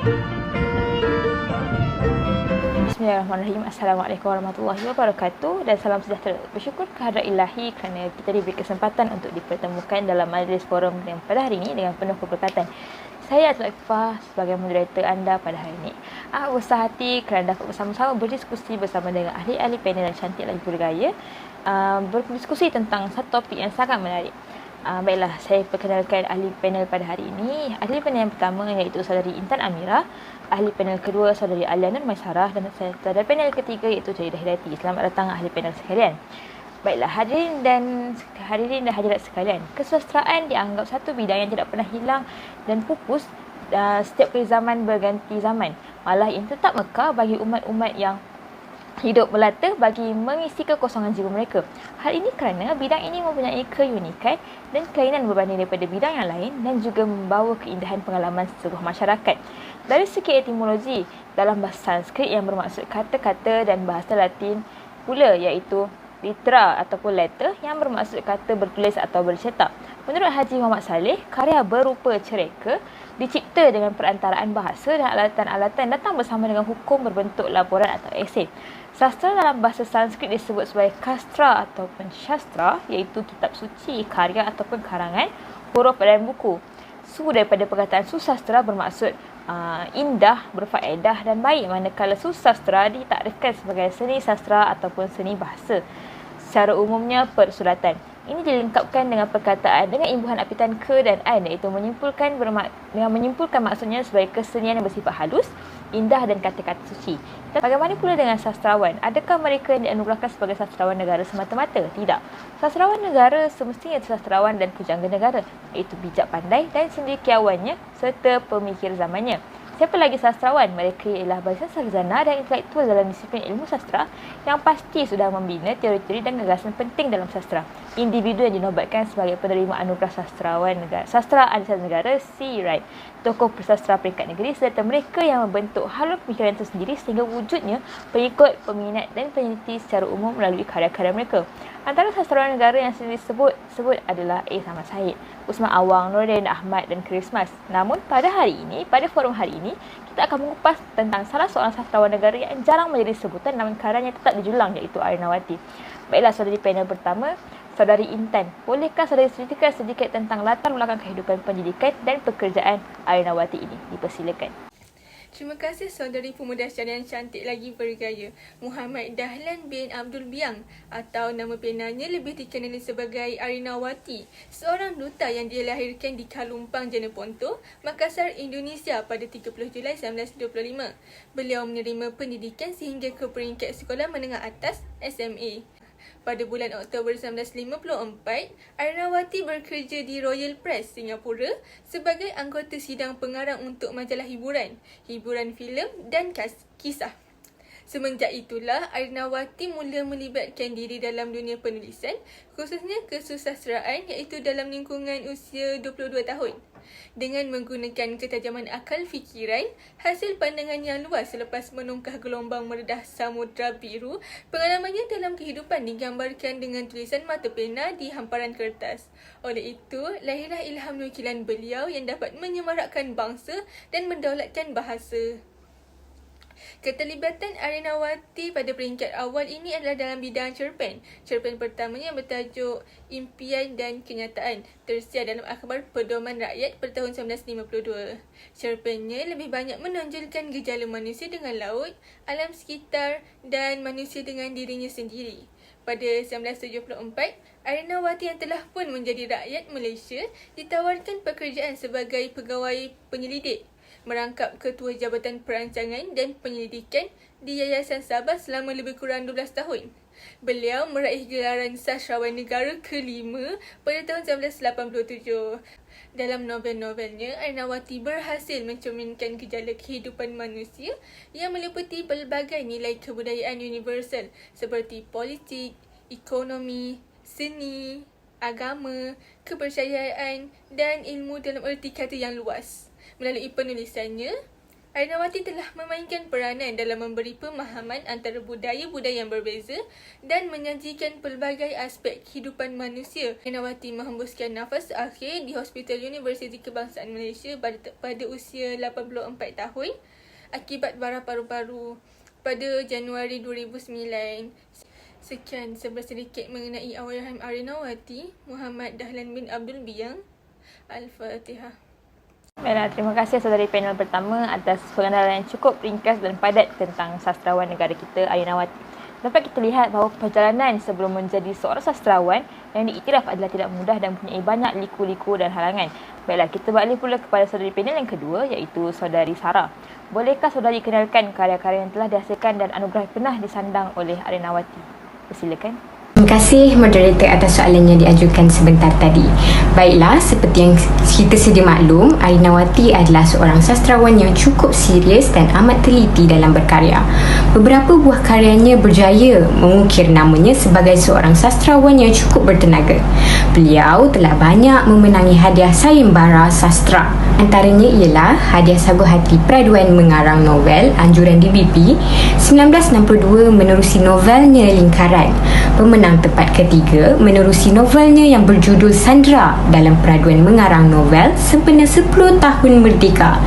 Bismillahirrahmanirrahim. Assalamualaikum warahmatullahi wabarakatuh dan salam sejahtera. Bersyukur kehadrat ilahi kerana kita diberi kesempatan untuk dipertemukan dalam majlis forum yang pada hari ini dengan penuh keberkatan. Saya Atul Akifah sebagai moderator anda pada hari ini. Bersah hati kerana dapat bersama-sama berdiskusi bersama dengan ahli-ahli panel yang cantik lagi bergaya, berdiskusi tentang satu topik yang sangat menarik. Baiklah, saya perkenalkan ahli panel pada hari ini. Ahli panel yang pertama iaitu saudari Intan Amira. Ahli panel kedua saudari Alia Nur Maisarah dan saudari panel ketiga iaitu Jadidah Hidayati. Selamat datang ahli panel sekalian. Baiklah, hadirin dan hadirat sekalian. Kesusastraan dianggap satu bidang yang tidak pernah hilang dan pupus setiap kali zaman berganti zaman. Malah ini tetap mekar bagi umat-umat yang hidup melata bagi mengisi kekosongan jiwa mereka. Hal ini kerana bidang ini mempunyai keunikan dan kelainan berbanding daripada bidang yang lain dan juga membawa keindahan pengalaman sebuah masyarakat. Dari segi etimologi, dalam bahasa Sanskrit yang bermaksud kata-kata dan bahasa Latin pula iaitu litera ataupun letter yang bermaksud kata bertulis atau bercetak. Menurut Haji Muhammad Saleh, karya berupa cerita dicipta dengan perantaraan bahasa dan alatan-alatan datang bersama dengan hukum berbentuk laporan atau esei. Sastra dalam bahasa Sanskrit disebut sebagai kastra ataupun shastra, iaitu kitab suci, karya ataupun karangan, huruf dan buku. Daripada perkataan susastra bermaksud indah, berfaedah dan baik, manakala susastra ditakrifkan sebagai seni sastra ataupun seni bahasa. Secara umumnya persuratan. Ini dilengkapkan dengan perkataan dengan imbuhan apitan ke dan an, iaitu menyimpulkan maksudnya sebagai kesenian yang bersifat halus, indah dan kata-kata suci. Dan bagaimana pula dengan sastrawan? Adakah mereka yang dianugerahkan sebagai sastrawan negara semata-mata? Tidak. Sastrawan negara semestinya sastrawan dan pujangga negara, iaitu bijak pandai dan cendekiawannya serta pemikir zamannya. Siapa lagi sastrawan? Mereka ialah barisan sarjana dan intelektual dalam disiplin ilmu sastra yang pasti sudah membina teori-teori dan gagasan penting dalam sastra. Individu yang dinobatkan sebagai penerima anugerah sastrawan negara, sastra arisan negara C. Wright, tokoh bersastra peringkat negeri serta mereka yang membentuk halur pemikiran itu sendiri sehingga wujudnya pengikut, peminat dan peneliti secara umum melalui karya-karya mereka. Antara sastrawan negara yang sendiri sebut adalah A. Samad Said, Usman Awang, Nuruddin Ahmad dan Christmas. Namun pada forum hari ini, kita akan mengupas tentang salah seorang sastrawan negara yang jarang menjadi sebutan namun karyanya tetap dijulang, iaitu Arinawati. Baiklah, saudari panel pertama, saudari Intan, bolehkah saudari ceritakan sedikit tentang latar belakang kehidupan pendidikan dan pekerjaan Arinawati ini? Dipersilakan. Terima kasih saudari pemuda yang cantik lagi bergaya, Muhammad Dahlan bin Abdul Biang, atau nama penanya lebih dikenali sebagai Arinawati, seorang duta yang dilahirkan di Kalumpang, Jeneponto, Makassar, Indonesia pada 30 Julai 1925. Beliau menerima pendidikan sehingga ke peringkat sekolah menengah atas SMA. Pada bulan Oktober 1954, Arinawati bekerja di Royal Press, Singapura sebagai anggota sidang pengarang untuk majalah hiburan filem dan kisah. Semenjak itulah, Arinawati mula melibatkan diri dalam dunia penulisan, khususnya kesusastraan, iaitu dalam lingkungan usia 22 tahun. Dengan menggunakan ketajaman akal fikiran, hasil pandangan yang luas selepas menungkah gelombang meredah Samudra Biru, pengalamannya dalam kehidupan digambarkan dengan tulisan mata pena di hamparan kertas. Oleh itu, lahirlah ilham nukilan beliau yang dapat menyemarakkan bangsa dan mendaulatkan bahasa. Keterlibatan Arinawati pada peringkat awal ini adalah dalam bidang cerpen. Cerpen pertamanya bertajuk Impian dan Kenyataan, tersiar dalam akhbar Pedoman Rakyat pada tahun 1952. Cerpennya lebih banyak menonjolkan gejala manusia dengan laut, alam sekitar dan manusia dengan dirinya sendiri. Pada 1974, Arinawati yang telah pun menjadi rakyat Malaysia ditawarkan pekerjaan sebagai pegawai penyelidik, merangkap ketua Jabatan Perancangan dan Penyelidikan di Yayasan Sabah selama lebih kurang 12 tahun. Beliau meraih gelaran sastrawan negara kelima pada tahun 1987. Dalam novel-novelnya, Arinawati berhasil mencerminkan gejala kehidupan manusia yang meliputi pelbagai nilai kebudayaan universal seperti politik, ekonomi, seni, agama, kepercayaan dan ilmu dalam erti kata yang luas. Melalui penulisannya, Ainawati telah memainkan peranan dalam memberi pemahaman antara budaya-budaya yang berbeza dan menyajikan pelbagai aspek kehidupan manusia. Ainawati menghembuskan nafas akhir di Hospital Universiti Kebangsaan Malaysia pada usia 84 tahun akibat bara paru-paru pada Januari 2009. Sekian sebelah sedikit mengenai Allahyarham Ainawati Muhammad Dahlan bin Abdul Biang. Al-Fatihah. Baiklah, terima kasih saudari panel pertama atas pengenalan yang cukup ringkas dan padat tentang sastrawan negara kita, Ainawati. Dapat kita lihat bahawa perjalanan sebelum menjadi seorang sastrawan yang diiktiraf adalah tidak mudah dan mempunyai banyak liku-liku dan halangan. Baiklah, kita beralih pula kepada saudari panel yang kedua, iaitu saudari Sarah. Bolehkah saudari kenalkan karya-karya yang telah dihasilkan dan anugerah pernah disandang oleh Ainawati? Persilakan. Terima kasih moderator atas soalan yang diajukan sebentar tadi. Baiklah, seperti yang kita sedia maklum, Ainawati adalah seorang sastrawan yang cukup serius dan amat teliti dalam berkarya. Beberapa buah karyanya berjaya mengukir namanya sebagai seorang sastrawan yang cukup bertenaga. Beliau telah banyak memenangi hadiah sayembara sastra. Antaranya ialah hadiah Sagu Hati Peraduan Mengarang Novel anjuran DBP 1962 menerusi novelnya Lingkaran. Pemenang tempat ketiga menerusi novelnya yang berjudul Sandra dalam peraduan mengarang novel sempena 10 tahun merdeka.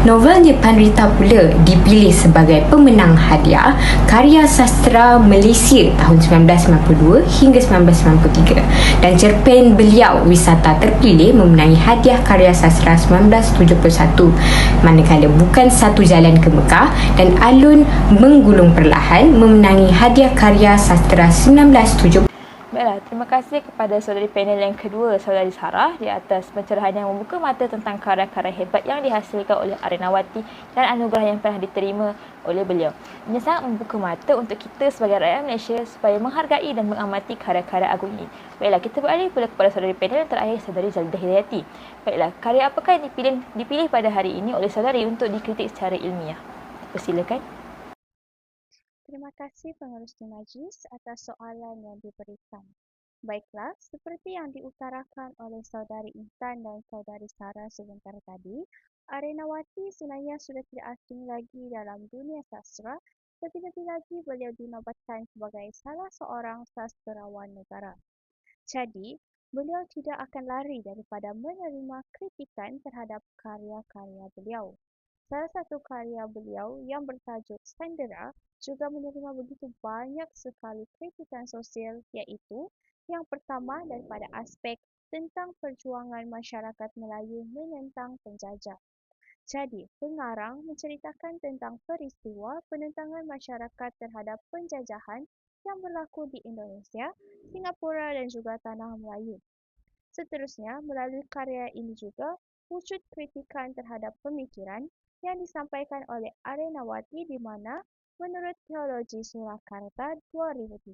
Novelnya Panrita pula dipilih sebagai pemenang hadiah Karya Sastra Malaysia tahun 1992 hingga 1993 dan cerpen beliau Wisata terpilih memenangi hadiah Karya Sastra 1971, manakala Bukan Satu Jalan ke Mekah dan Alun Menggulung Perlahan memenangi hadiah Karya Sastra 1970. Baiklah, terima kasih kepada saudari panel yang kedua, saudari Sarah, di atas pencerahan yang membuka mata tentang karya-karya hebat yang dihasilkan oleh Ainawati dan anugerah yang pernah diterima oleh beliau. Ini sangat membuka mata untuk kita sebagai rakyat Malaysia supaya menghargai dan mengamati karya-karya agung ini. Baiklah, kita beralih pula kepada saudari panel yang terakhir, saudari Zalidah Hidayati. Baiklah, karya apakah yang dipilih pada hari ini oleh saudari untuk dikritik secara ilmiah? Persilakan. Terima kasih pengerusi majlis atas soalan yang diberikan. Baiklah, seperti yang diutarakan oleh saudari Intan dan saudari Sarah sebentar tadi, Ainawati sebenarnya sudah tidak asing lagi dalam dunia sastra, lebih-lebih lagi beliau dinobatkan sebagai salah seorang sastrawan negara. Jadi, beliau tidak akan lari daripada menerima kritikan terhadap karya-karya beliau. Salah satu karya beliau yang bertajuk Sandera juga menerima begitu banyak sekali kritikan sosial, iaitu yang pertama daripada aspek tentang perjuangan masyarakat Melayu menentang penjajah. Jadi, pengarang menceritakan tentang peristiwa penentangan masyarakat terhadap penjajahan yang berlaku di Indonesia, Singapura dan juga Tanah Melayu. Seterusnya, melalui karya ini juga wujud kritikan terhadap pemikiran yang disampaikan oleh Ainawati di mana menurut Teologi Surakarta 2013,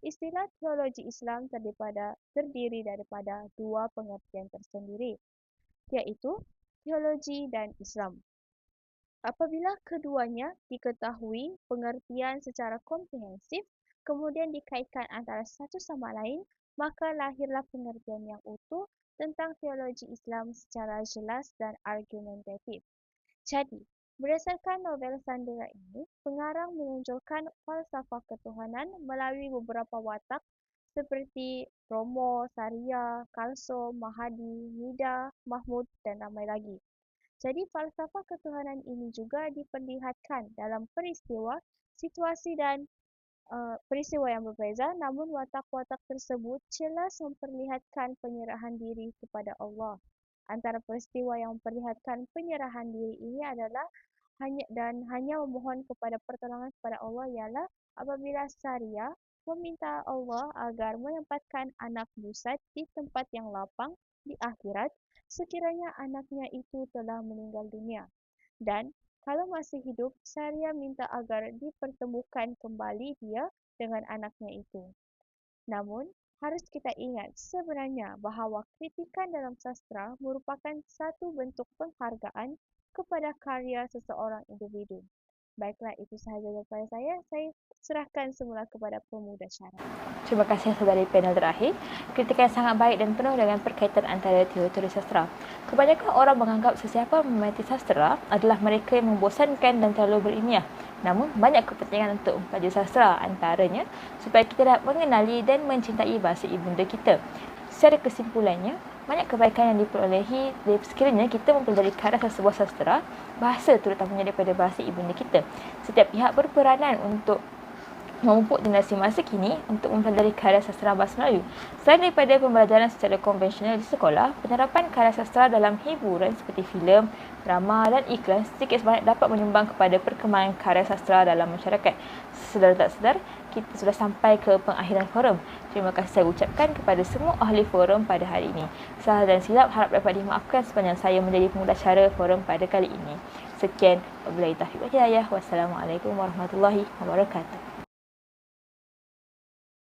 istilah teologi Islam terdiri daripada dua pengertian tersendiri, iaitu teologi dan Islam. Apabila keduanya diketahui pengertian secara komprehensif, kemudian dikaitkan antara satu sama lain, maka lahirlah pengertian yang utuh tentang teologi Islam secara jelas dan argumentatif. Jadi, berdasarkan novel Sandera ini, pengarang menonjolkan falsafah ketuhanan melalui beberapa watak seperti Romo, Saria, Kalso, Mahadi, Nida, Mahmud dan ramai lagi. Jadi, falsafah ketuhanan ini juga diperlihatkan dalam peristiwa, situasi dan peristiwa yang berbeza, namun watak-watak tersebut jelas memperlihatkan penyerahan diri kepada Allah. Antara peristiwa yang memperlihatkan penyerahan diri ini adalah hanya memohon kepada pertolongan kepada Allah ialah apabila Saria meminta Allah agar menempatkan anak Busat di tempat yang lapang di akhirat sekiranya anaknya itu telah meninggal dunia. Dan kalau masih hidup, Saria minta agar dipertemukan kembali dia dengan anaknya itu. Namun, harus kita ingat sebenarnya bahawa kritikan dalam sastra merupakan satu bentuk penghargaan kepada karya seseorang individu. Baiklah, itu sahaja daripada saya. Saya serahkan semula kepada pemudasyarah. Terima kasih dari panel terakhir. Kritikan sangat baik dan penuh dengan perkaitan antara teori-teori sastra. Kebanyakan orang menganggap sesiapa meminati sastra adalah mereka yang membosankan dan terlalu berilmiah. Namun, banyak kepentingan untuk mempelajari sastra, antaranya supaya kita dapat mengenali dan mencintai bahasa ibunda kita. Secara kesimpulannya, banyak kebaikan yang diperolehi sekiranya kita mempelajari karya sebuah sastra, bahasa terutamanya daripada bahasa ibunda kita. Setiap pihak berperanan untuk memupuk generasi masa kini untuk mempelajari karya sastra bahasa Melayu. Selain daripada pembelajaran secara konvensional di sekolah, penerapan karya sastra dalam hiburan seperti filem, drama dan iklan sedikit sebanyak dapat menyumbang kepada perkembangan karya sastra dalam masyarakat. Sedar tak sedar, kita sudah sampai ke pengakhiran forum. Terima kasih saya ucapkan kepada semua ahli forum pada hari ini. Salah dan silap harap dapat dimaafkan sepanjang saya menjadi pengulascara forum pada kali ini. Sekian, wabillahi taufiq wal hidayah. Wassalamualaikum warahmatullahi wabarakatuh.